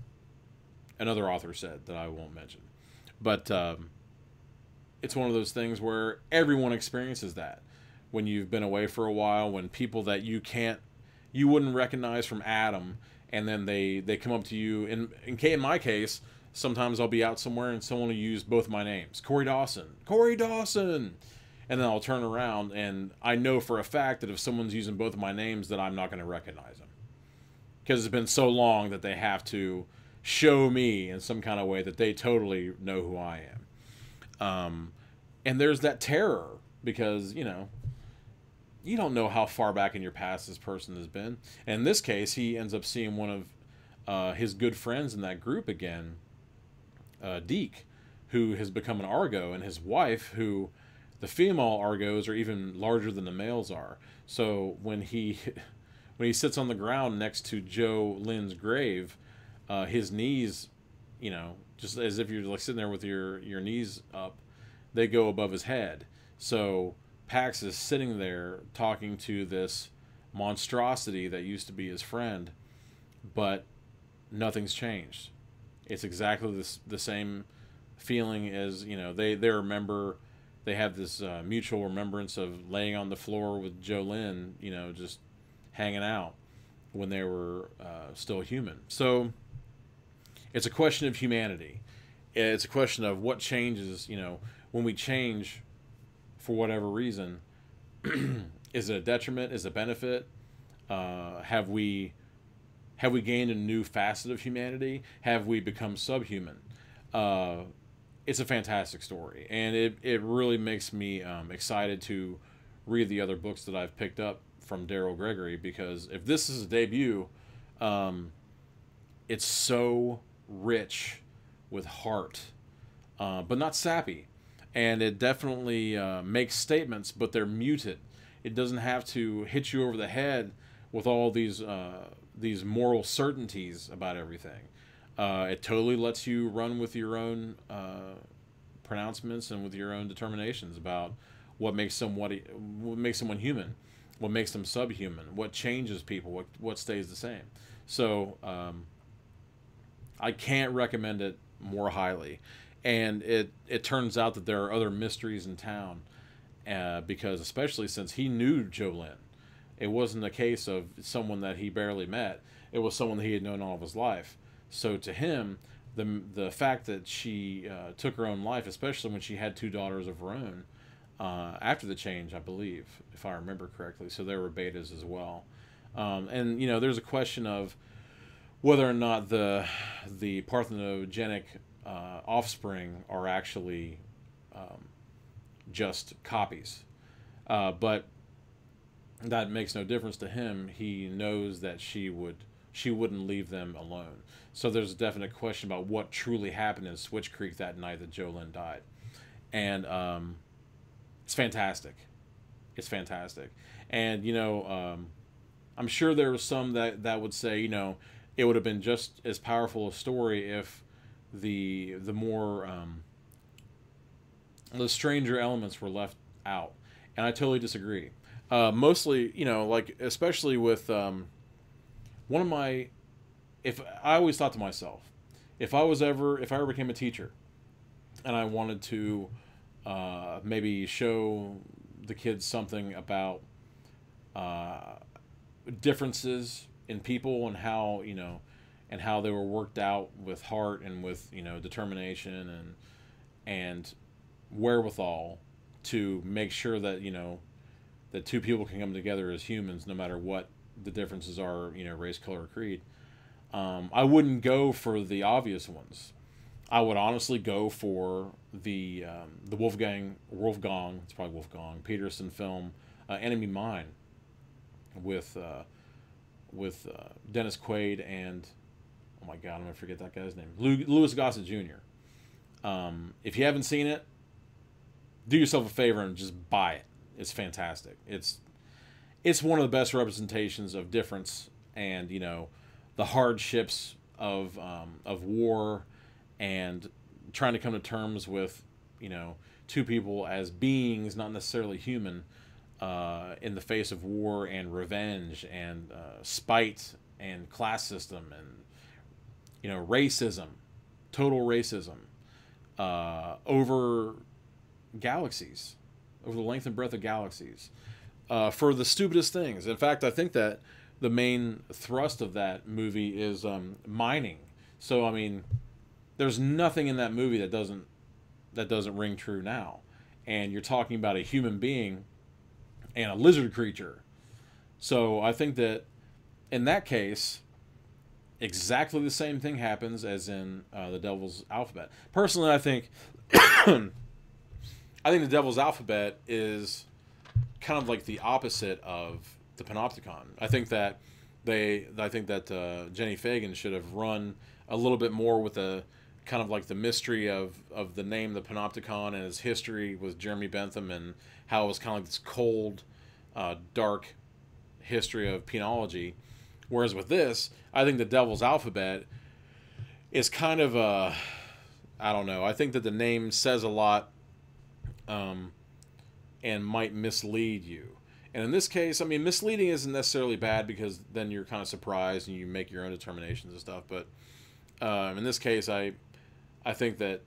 another author said that I won't mention. But it's one of those things where everyone experiences that when you've been away for a while, when people that you wouldn't recognize from Adam, and then they come up to you. In my case, sometimes I'll be out somewhere and someone will use both my names, Corey Dawson, and then I'll turn around and I know for a fact that if someone's using both of my names, that I'm not going to recognize them, because it's been so long that they have to show me in some kind of way that they totally know who I am. And there's that terror, because you don't know how far back in your past this person has been. And in this case, he ends up seeing one of his good friends in that group again, Deke, who has become an Argo, and his wife, who the female Argos are even larger than the males are. So when he sits on the ground next to Joe Lynn's grave, his knees, just as if you're like sitting there with your knees up, they go above his head. So Pax is sitting there talking to this monstrosity that used to be his friend, but nothing's changed. It's exactly the same feeling as, they remember, they have this mutual remembrance of laying on the floor with Joe Lynn, just hanging out. when they were still human. So it's a question of humanity. It's a question of what changes, when we change for whatever reason. Is it a detriment? Is it a benefit? Have we gained a new facet of humanity? Have we become subhuman? It's a fantastic story, and it really makes me excited to read the other books that I've picked up from Gregory, because if this is a debut, it's so rich with heart, but not sappy, and it definitely makes statements, but they're muted. It doesn't have to hit you over the head with all these moral certainties about everything. It totally lets you run with your own pronouncements and with your own determinations about what makes someone human, what makes them subhuman, what changes people, what stays the same. So I can't recommend it more highly. And it turns out that there are other mysteries in town, because especially since he knew Jolene. It wasn't a case of someone that he barely met. It was someone that he had known all of his life. So to him, the fact that she took her own life, especially when she had 2 daughters of her own, after the change, I believe, if I remember correctly. So there were betas as well. And, there's a question of whether or not the parthenogenic offspring are actually just copies. But that makes no difference to him. He knows that she wouldn't leave them alone. So there's a definite question about what truly happened in Switch Creek that night that Jolene died. And it's fantastic. It's fantastic. And, I'm sure there was some that would say, it would have been just as powerful a story if the more the stranger elements were left out. And I totally disagree. Mostly, especially with one of my, if I always thought to myself, if I ever became a teacher, and I wanted to maybe show the kids something about differences in people and how they were worked out with heart and with determination and wherewithal to make sure that that 2 people can come together as humans no matter what the differences are, race, color, or creed. I wouldn't go for the obvious ones. I would honestly go for the Wolfgang, it's probably Wolfgang Peterson film, Enemy Mine, with Dennis Quaid and, oh my God, I'm gonna forget that guy's name, Louis Gossett Jr. If you haven't seen it, do yourself a favor and just buy it. It's fantastic. It's one of the best representations of difference and the hardships of war and trying to come to terms with 2 people as beings, not necessarily human, in the face of war and revenge and spite and class system and racism, total racism, over galaxies, over the length and breadth of galaxies, for the stupidest things. In fact, I think that the main thrust of that movie is mining. So I mean, there's nothing in that movie that doesn't ring true now. And you're talking about a human being and a lizard creature. So I think that in that case, exactly the same thing happens as in the Devil's Alphabet. Personally, I think the Devil's Alphabet is kind of like the opposite of the Panopticon. I think that Jenny Fagan should have run a little bit more with the kind of like the mystery of the name, the Panopticon, and its history with Jeremy Bentham, and how it was kind of like this cold, dark history of penology. Whereas with this, I think the Devil's Alphabet is kind of a, I don't know. I think that the name says a lot, and might mislead you. And in this case, I mean, misleading isn't necessarily bad because then you're kind of surprised and you make your own determinations and stuff. But in this case, I think that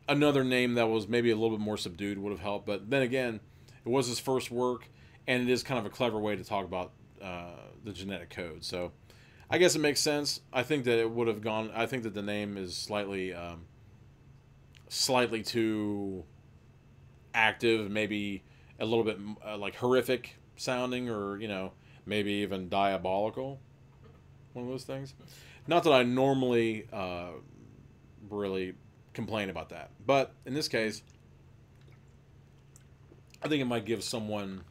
another name that was maybe a little bit more subdued would have helped. But then again, it was his first work, and it is kind of a clever way to talk about the genetic code. So I guess it makes sense. I think that it would have gone. I think that the name is slightly too active, maybe a little bit like horrific sounding, or maybe even diabolical. One of those things. Not that I normally really complain about that, but in this case, I think it might give someone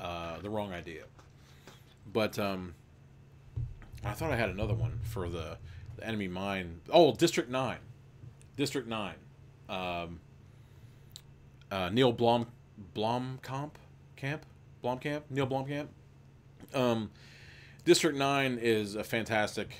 the wrong idea. But I thought I had another one for the enemy mine. Oh, District 9. District 9. Neil Blomkamp? Neil Blomkamp? District 9 is a fantastic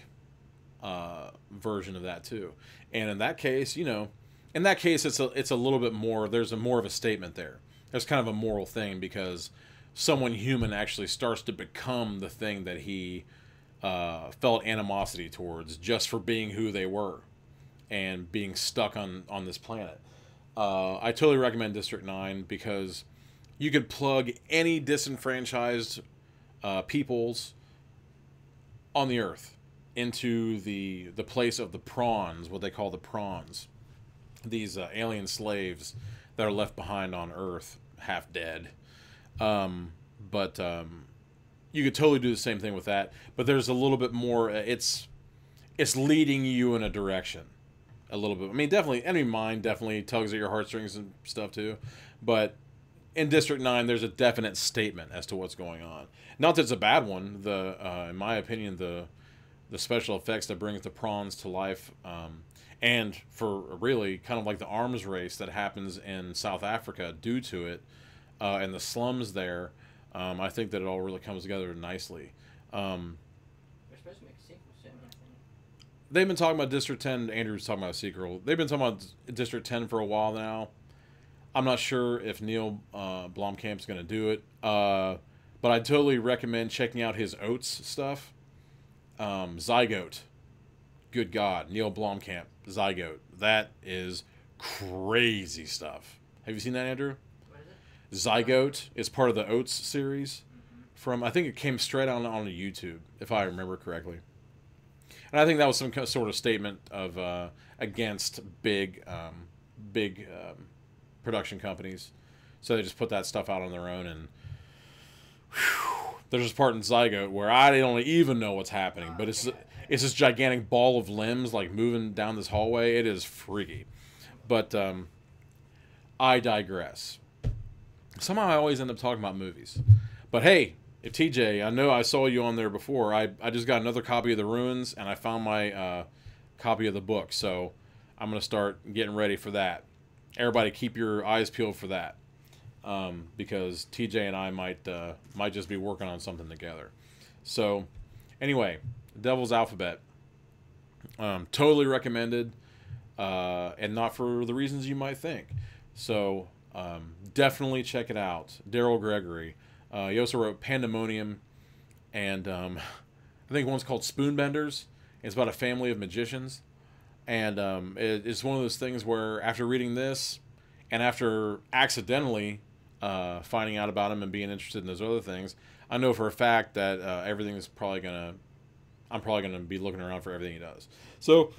version of that too. And in that case, it's a little bit more, there's more of a statement there. There's kind of a moral thing, because someone human actually starts to become the thing that he felt animosity towards, just for being who they were and being stuck on this planet. I totally recommend District 9, because you could plug any disenfranchised peoples on the Earth into the place of the prawns, what they call the prawns. These alien slaves that are left behind on Earth, half dead. But you could totally do the same thing with that. But there's a little bit more. It's leading you in a direction, a little bit. I mean, definitely, Enemy Mine definitely tugs at your heartstrings and stuff too. But in District 9, there's a definite statement as to what's going on. Not that it's a bad one. In my opinion, the special effects that brings the prawns to life, and for really kind of like the arms race that happens in South Africa due to it, and the slums there, I think that it all really comes together nicely. They're supposed to make a sequel soon, I think. They've been talking about District 10. Andrew's talking about a sequel. They've been talking about District 10 for a while now. I'm not sure if Neil Blomkamp's going to do it, but I totally recommend checking out his Oats stuff. Zygote. Good God. Neil Blomkamp. Zygote. That is crazy stuff. Have you seen that, Andrew? What is it? Zygote is part of the Oats series. I think it came straight on YouTube, if I remember correctly. And I think that was some sort of statement of against big production companies. So they just put that stuff out on their own, and there's this part in Zygote where I don't even know what's happening, but it's this gigantic ball of limbs like moving down this hallway. It is freaky. But I digress. Somehow I always end up talking about movies. But hey, if TJ, I know I saw you on there before. I just got another copy of The Ruins, and I found my copy of the book. So I'm going to start getting ready for that. Everybody keep your eyes peeled for that. Because TJ and I might just be working on something together. So anyway, Devil's Alphabet. Totally recommended. And not for the reasons you might think. So definitely check it out. Daryl Gregory. He also wrote Pandemonium, and I think one's called Spoonbenders. It's about a family of magicians, and it's one of those things where after reading this, and after accidentally finding out about him and being interested in those other things, I know for a fact that I'm probably gonna be looking around for everything he does. So,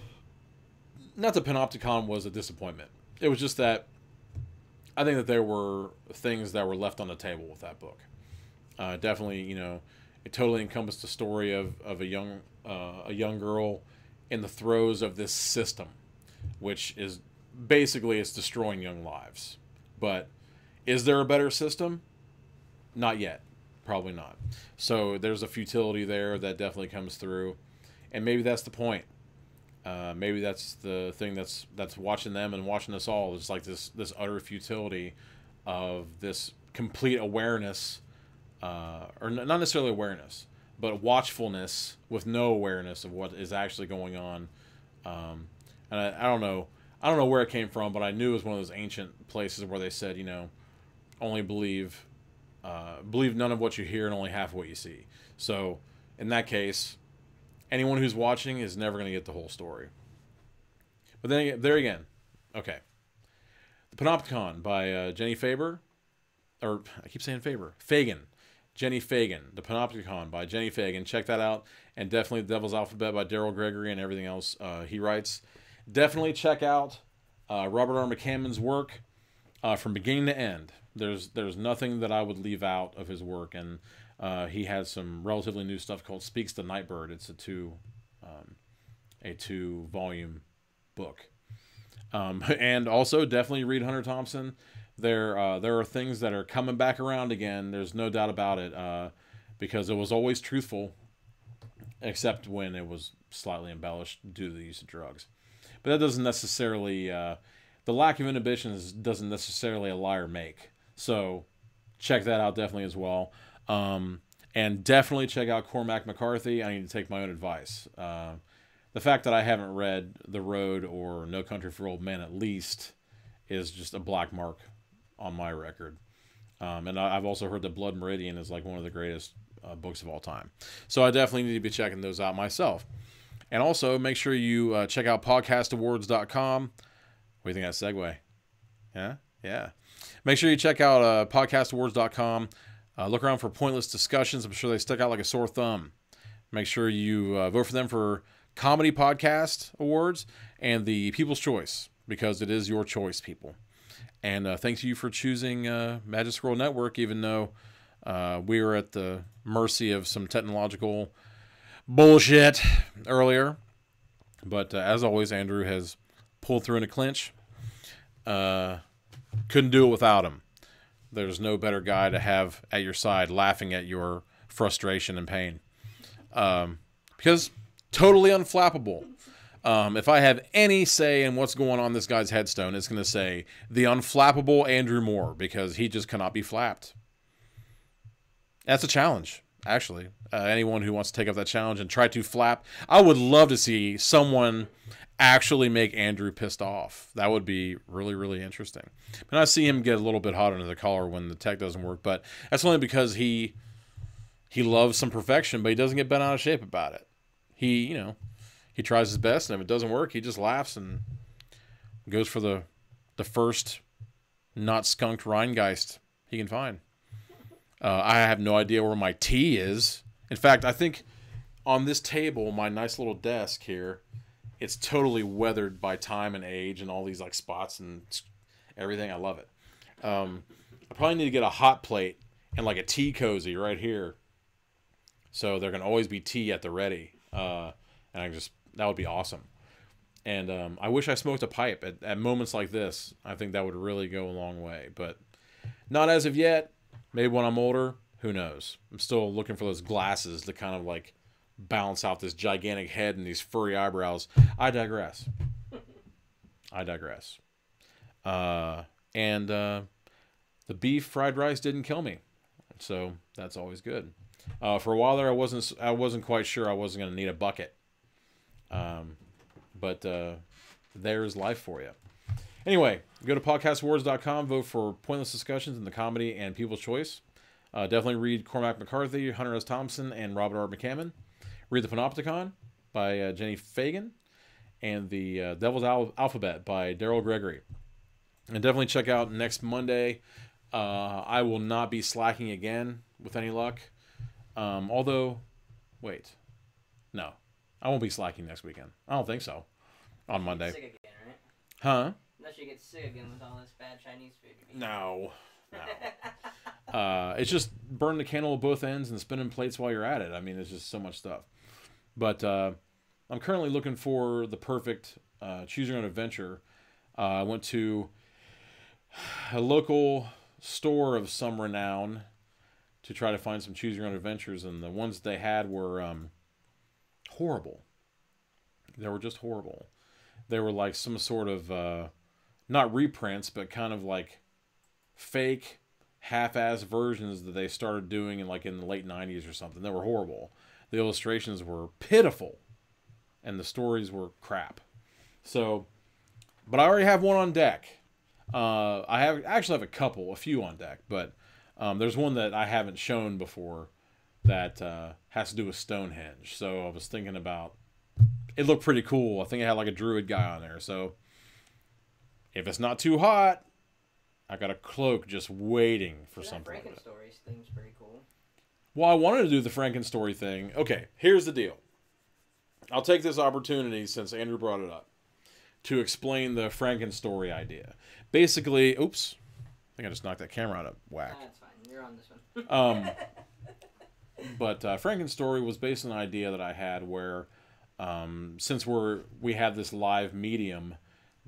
not that Panopticon was a disappointment. It was just that I think that there were things that were left on the table with that book. Definitely, it totally encompassed the story of a young girl in the throes of this system, which is basically it's destroying young lives. But is there a better system? Not yet. Probably not. So there's a futility there that definitely comes through, and maybe that's the point. Maybe that's the thing that's watching them and watching us all. It's like this utter futility of this complete awareness, or not necessarily awareness, but watchfulness with no awareness of what is actually going on. And I don't know where it came from, but I knew it was one of those ancient places where they said, only believe none of what you hear and only half of what you see. So in that case, anyone who's watching is never going to get the whole story. But then there again, okay. The Panopticon by Jenny Faber, or I keep saying Faber, Fagan. Jenny Fagan, The Panopticon by Jenny Fagan. Check that out. And definitely The Devil's Alphabet by Gregory and everything else he writes. Definitely check out Robert R. McCammon's work from beginning to end. There's nothing that I would leave out of his work. And he has some relatively new stuff called Speaks the Nightbird. It's a two-volume book. And also definitely read Hunter Thompson. There are things that are coming back around again. There's no doubt about it, because it was always truthful, except when it was slightly embellished due to the use of drugs. But that doesn't necessarily, the lack of inhibitions doesn't necessarily a liar make. So check that out definitely as well. And definitely check out Cormac McCarthy. I need to take my own advice. The fact that I haven't read The Road or No Country for Old Men at least is just a black mark on my record. And I've also heard that Blood Meridian is like one of the greatest books of all time. So I definitely need to be checking those out myself. And also make sure you check out podcastawards.com. What do you think of that segue? Yeah? Yeah. Make sure you check out podcastawards.com. Look around for pointless discussions. I'm sure they stick out like a sore thumb. Make sure you vote for them for Comedy Podcast Awards and the People's Choice, because it is your choice, people. And thanks to you for choosing Magic Scroll Network, even though we were at the mercy of some technological bullshit earlier. But as always, Andrew has pulled through in a clinch. Couldn't do it without him. There's no better guy to have at your side laughing at your frustration and pain. Because totally unflappable. If I have any say in what's going on this guy's headstone, it's going to say, the unflappable Andrew Moore, because he just cannot be flapped. That's a challenge, actually. Anyone who wants to take up that challenge and try to flap, I would love to see someone actually make Andrew pissed off. That would be really, really interesting. And I see him get a little bit hot under the collar when the tech doesn't work, but that's only because he loves some perfection, but he doesn't get bent out of shape about it. He tries his best, and if it doesn't work, he just laughs and goes for the first not skunked Rheingeist he can find. I have no idea where my tea is. In fact, I think on this table, my nice little desk here, it's totally weathered by time and age and all these like spots and everything. I love it. I probably need to get a hot plate and like a tea cozy right here, so there can always be tea at the ready. And that would be awesome. And I wish I smoked a pipe at moments like this. I think that would really go a long way, but not as of yet. Maybe when I'm older, who knows? I'm still looking for those glasses to kind of like balance out this gigantic head and these furry eyebrows. I digress. And the beef fried rice didn't kill me, so that's always good. For a while there, I wasn't quite sure I wasn't going to need a bucket. But there's life for you. Anyway, go to podcastawards.com, vote for Pointless Discussions in the Comedy and People's Choice. Definitely read Cormac McCarthy, Hunter S. Thompson, and Robert R. McCammon. Read The Panopticon by Jenny Fagan, and The Devil's Alphabet by Gregory. And definitely check out next Monday. I will not be slacking again with any luck. Although, wait. No. I won't be slacking next weekend. I don't think so. On Monday. Sick again, right? Huh? Unless you get sick again with all this bad Chinese food. No. It's just burn the candle at both ends and spinning plates while you're at it. I mean, it's just so much stuff. But I'm currently looking for the perfect choose your own adventure. I went to a local store of some renown to try to find some choose your own adventures, and the ones they had were horrible. They were just horrible. They were like some sort of not reprints, but kind of like fake half-ass versions that they started doing in the late 90s or something. They were horrible. The illustrations were pitiful, and the stories were crap. So, but I already have one on deck. I actually have a few on deck, but there's one that I haven't shown before that has to do with Stonehenge. So I was thinking about, it looked pretty cool. I think it had like a druid guy on there. So if it's not too hot, I got a cloak just waiting for something. That Franken story seems pretty cool. Well, I wanted to do the Frankenstory thing. Okay, here's the deal. I'll take this opportunity, since Andrew brought it up, to explain the Frankenstory idea. Basically, oops, I think I just knocked that camera out of whack. That's fine. You're on this one. But Frankenstory was based on an idea that I had where, since we have this live medium,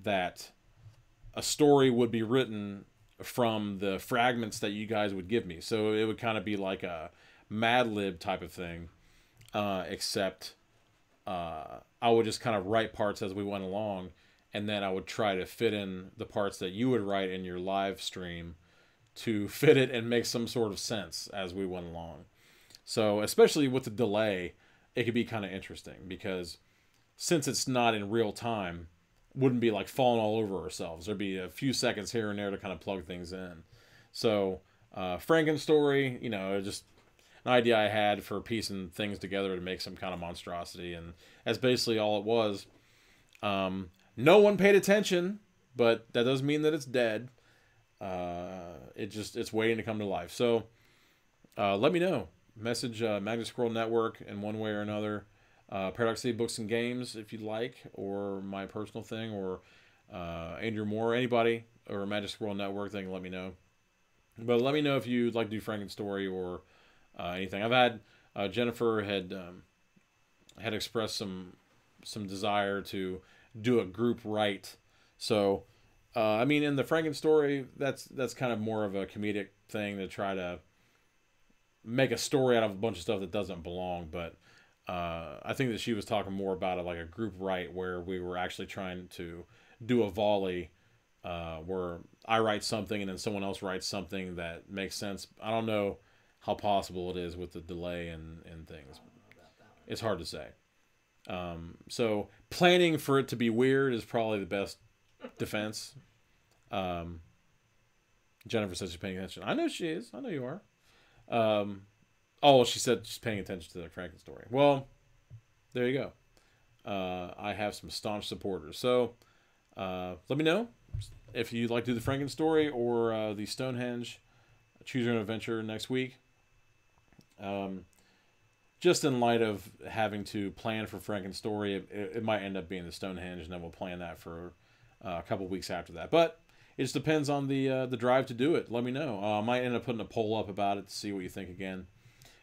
that a story would be written from the fragments that you guys would give me. So it would kind of be like a Mad Lib type of thing, except I would just kind of write parts as we went along, and then I would try to fit in the parts that you would write in your live stream to fit it and make some sort of sense as we went along. So especially with the delay, it could be kind of interesting, because since it's not in real time, wouldn't be like falling all over ourselves. There'd be a few seconds here and there to kind of plug things in. So Frankenstory, you know, just an idea I had for piecing things together to make some kind of monstrosity, and that's basically all it was. No one paid attention, but that doesn't mean that it's dead. It's waiting to come to life. So let me know. Message Magna Scroll Network in one way or another. Paradox City Books and Games if you'd like, or my personal thing, or Andrew Moore, anybody, or Magic Scroll Network thing, let me know. But let me know if you'd like to do Frankenstory or anything. I've had Jennifer had expressed some desire to do a group write. So I mean, in the Frankenstory, that's kind of more of a comedic thing to try to make a story out of a bunch of stuff that doesn't belong. But I think that she was talking more about it like a group write, where we were actually trying to do a volley, where I write something and then someone else writes something that makes sense. I don't know how possible it is with the delay and things. It's hard to say. So planning for it to be weird is probably the best defense. Jennifer says she's paying attention. I know she is. I know you are. Oh, she said she's paying attention to the Frankenstory. Well, there you go. I have some staunch supporters. So let me know if you'd like to do the Frankenstory or the Stonehenge Choose Your Own Adventure next week. Just in light of having to plan for Frankenstory, it might end up being the Stonehenge, and then we'll plan that for a couple weeks after that. But it just depends on the drive to do it. Let me know. I might end up putting a poll up about it to see what you think again.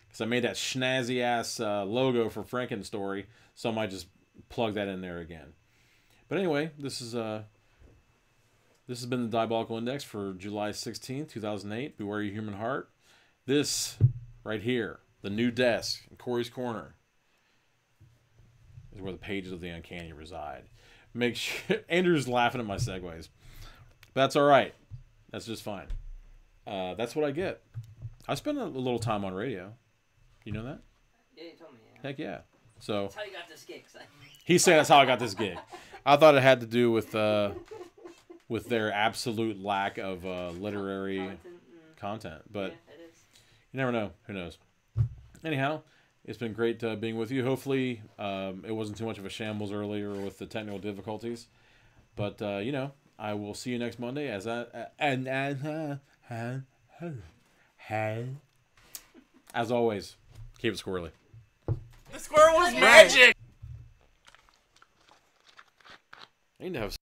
Because I made that schnazzy ass logo for Frankenstory, so I might just plug that in there again. But anyway, this has been the Diabolical Index for July 16th, 2008. Beware your human heart. This right here, the new desk in Corey's Corner, is where the pages of the uncanny reside. Make sure Andrew's laughing at my segues. That's all right. That's just fine. That's what I get. I spend a little time on radio. You know that? Yeah, you told me. Yeah. Heck yeah. So That's how you got this gig. he's saying that's how I got this gig. I thought it had to do with their absolute lack of literary content, but yeah, it is. you never know. Who knows? Anyhow, it's been great being with you. Hopefully, it wasn't too much of a shambles earlier with the technical difficulties, but you know, I will see you next Monday. As always, keep it squirrely. The squirrel was magic! I need to have